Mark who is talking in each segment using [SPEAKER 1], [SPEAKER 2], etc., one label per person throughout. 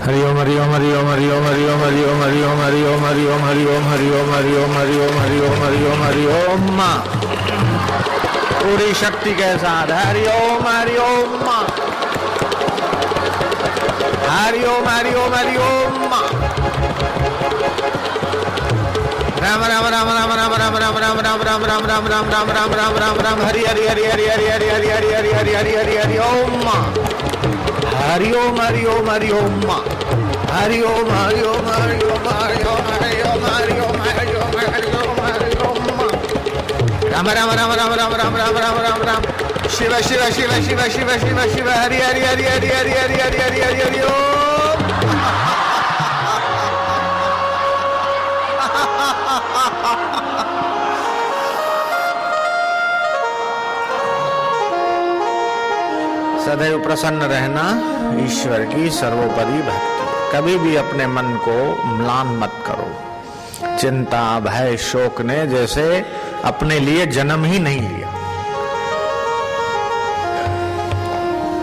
[SPEAKER 1] हरि ओम हरि ओम हरि ओम हरि ओम हरि ओम हरि ओम हरि ओम हरि ओम हरि ओम हरि ओम हरि ओम हरि ओम हरि ओम हरि ओम हरि ओम हरि ओम मां पूरी शक्ति के साथ हरि ओम हरि ओम मां हरि ओम हरि ओम हरि ओम मां राम राम राम राम राम राम राम राम राम राम राम राम राम राम राम राम राम राम हरि हरि हरि हरि हरि हरि हरि हरि हरि हरि हरि हरि हरि ओम मां हरि ओम हरि ओम हरि ओम मां हरि ओम हरि ओम हरि ओम हरि ओम हरि ओम हरि ओम हरि ओम हरि ओम हरि ओम मां राम राम राम राम राम राम राम राम राम राम शिव शिव शिव शिव शिव शिव शिव हरि हरि हरि हरि हरि हरि हरि हरि हरि हरि ओम सदैव प्रसन्न रहना ईश्वर की सर्वोपरि भक्ति। कभी भी अपने मन को म्लान मत करो। चिंता भय शोक ने जैसे अपने लिए जन्म ही नहीं लिया।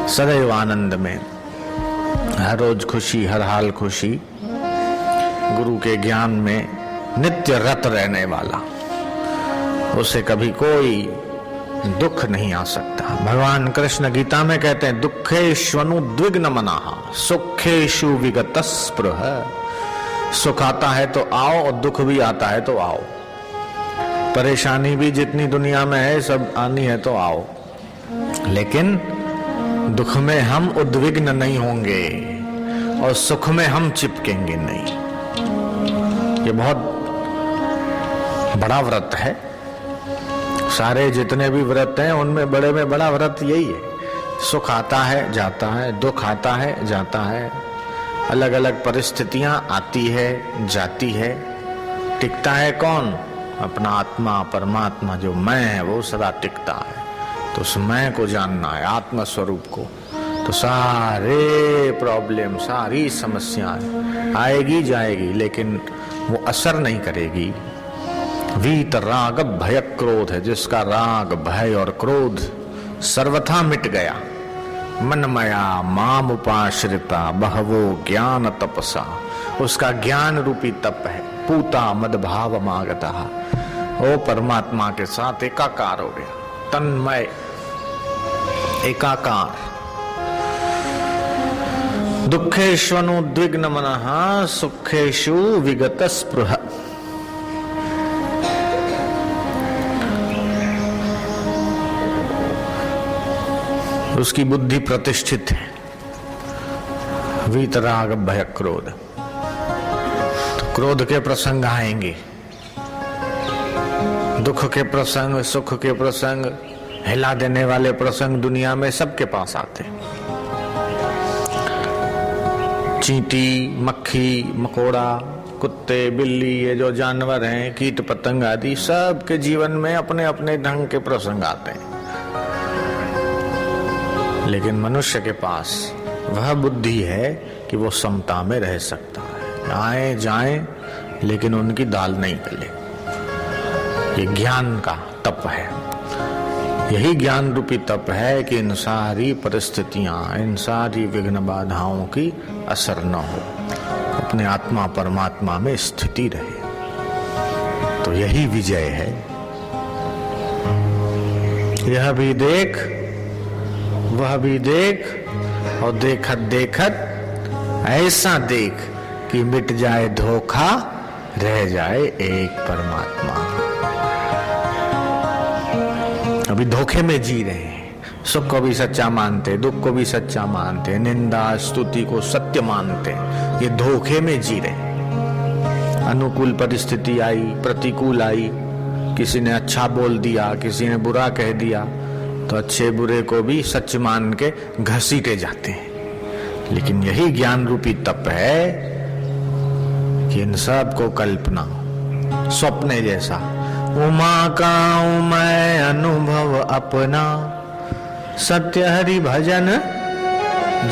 [SPEAKER 1] सदैव आनंद में, हर रोज खुशी, हर हाल खुशी, गुरु के ज्ञान में नित्य रत रहने वाला, उसे कभी कोई दुख नहीं आ सकता। भगवान कृष्ण गीता में कहते हैं दुखेष्वनुद्विग्न मनाः सुखेषु विगतस्पृह। सुख आता है तो आओ और दुख भी आता है तो आओ। परेशानी भी जितनी दुनिया में है सब आनी है तो आओ, लेकिन दुख में हम उद्विग्न नहीं होंगे और सुख में हम चिपकेंगे नहीं। ये बहुत बड़ा व्रत है। सारे जितने भी व्रत हैं उनमें बड़े में बड़ा व्रत यही है। सुख आता है जाता है, दुख आता है जाता है, अलग अलग परिस्थितियां आती है जाती है। टिकता है कौन? अपना आत्मा परमात्मा जो मैं है वो सदा टिकता है। तो उस मैं को जानना है, आत्म स्वरूप को, तो सारे प्रॉब्लम सारी समस्याएं आएगी जाएगी लेकिन वो असर नहीं करेगी। वीत राग भय क्रोध है, जिसका राग भय और क्रोध सर्वथा मिट गया। मनमया माम उपाश्रिता बहवो ज्ञान तपसा, उसका ज्ञान रूपी तप है। पूता मद भाव मागता, वो परमात्मा के साथ एकाकार हो गया, तन्मय एकाकार। दुखेष्वनुद्विग्न मनः सुखेषु विगतस्पृह। उसकी बुद्धि प्रतिष्ठित है। वीतराग भय क्रोध, तो क्रोध के प्रसंग आएंगे, दुख के प्रसंग, सुख के प्रसंग, हिला देने वाले प्रसंग दुनिया में सबके पास आते। चींटी, मक्खी, मकोड़ा, कुत्ते, बिल्ली, ये जो जानवर हैं, कीट पतंग आदि, सबके जीवन में अपने अपने ढंग के प्रसंग आते हैं। लेकिन मनुष्य के पास वह बुद्धि है कि वो समता में रह सकता है। आए जाए लेकिन उनकी दाल नहीं गले। ये ज्ञान का तप है। यही ज्ञान रूपी तप है कि इन सारी परिस्थितियां, इन सारी विघ्न बाधाओं की असर न हो, अपने आत्मा परमात्मा में स्थिति रहे। तो यही विजय है। यह भी देख वह भी देख और देखत देखत ऐसा देख कि मिट जाए धोखा, रह जाए एक परमात्मा। अभी धोखे में जी रहे हैं। सुख को भी सच्चा मानते, दुख को भी सच्चा मानते, निंदा स्तुति को सत्य मानते, ये धोखे में जी रहे। अनुकूल परिस्थिति आई, प्रतिकूल आई, किसी ने अच्छा बोल दिया, किसी ने बुरा कह दिया, तो अच्छे बुरे को भी सच मान के घसीटे जाते हैं। लेकिन यही ज्ञान रूपी तप है कि इन सब को कल्पना स्वप्ने जैसा, उमा का मैं अनुभव अपना, सत्य हरि भजन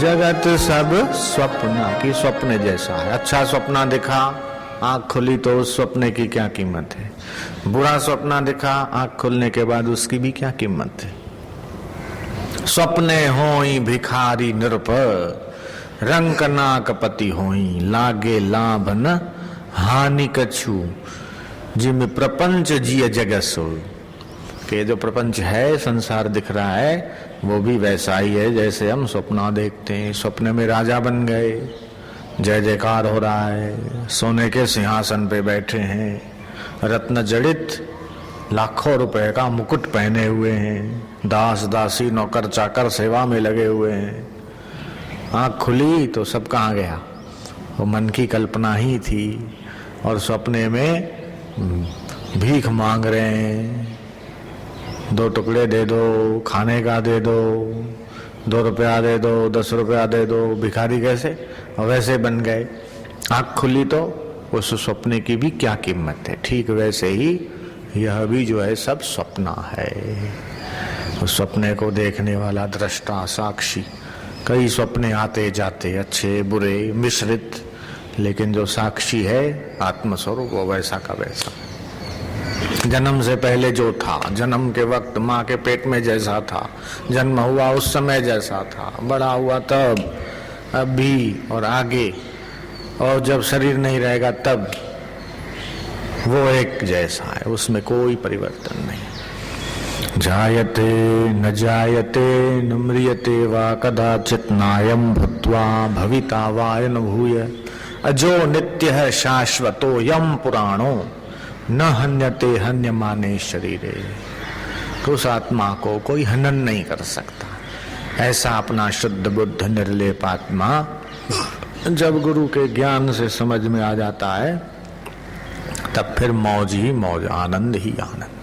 [SPEAKER 1] जगत सब स्वप्ना की स्वप्ने जैसा है। अच्छा स्वप्ना दिखा, आंख खुली तो उस स्वप्ने की क्या कीमत है। बुरा स्वप्ना दिखा, आंख खुलने के बाद उसकी भी क्या कीमत है। स्वप्ने होई भिखारी निरप, रंक नाक पति होई, लागे लाभ न हानि कछु, जिम प्रपंच जिय जग सोई। कि जो प्रपंच है, संसार दिख रहा है, वो भी वैसा ही है जैसे हम सपना देखते हैं। सपने में राजा बन गए, जय जयकार हो रहा है, सोने के सिंहासन पे बैठे हैं, रत्न जड़ित लाखों रुपए का मुकुट पहने हुए हैं, दास दासी नौकर चाकर सेवा में लगे हुए हैं। आँख खुली तो सब कहाँ गया, वो मन की कल्पना ही थी। और सपने में भीख मांग रहे हैं, 2 टुकड़े दे दो, खाने का दे दो, 2 रुपया दे दो, 10 रुपया दे दो। भिखारी कैसे, और वैसे बन गए। आँख खुली तो उस सपने की भी क्या कीमत है। ठीक वैसे ही यह भी जो है सब सपना है। उस सपने को देखने वाला दृष्टा साक्षी, कई सपने आते जाते, अच्छे बुरे मिश्रित, लेकिन जो साक्षी है आत्मस्वरूप, वो वैसा का वैसा। जन्म से पहले जो था, जन्म के वक्त माँ के पेट में जैसा था, जन्म हुआ उस समय जैसा था, बड़ा हुआ तब, अभी और आगे, और जब शरीर नहीं रहेगा तब, वो एक जैसा है, उसमें कोई परिवर्तन नहीं। जायते न जायते न म्रियते वा कदाचित् नायं भूत्वा भविता वा न भूय, अजो नित्य है शाश्वतो यम पुराणो न हन्यते हन्य माने शरीरे। तो उस आत्मा को कोई हनन नहीं कर सकता। ऐसा अपना शुद्ध बुद्ध निर्लेप आत्मा जब गुरु के ज्ञान से समझ में आ जाता है, तब फिर मौज ही मौज, आनंद ही आनंद।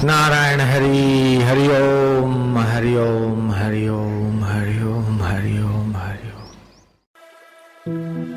[SPEAKER 1] नारायण हरि हरि ओम हरि ओम हरि ओम हरि ओम हरि ओम हरि ओम।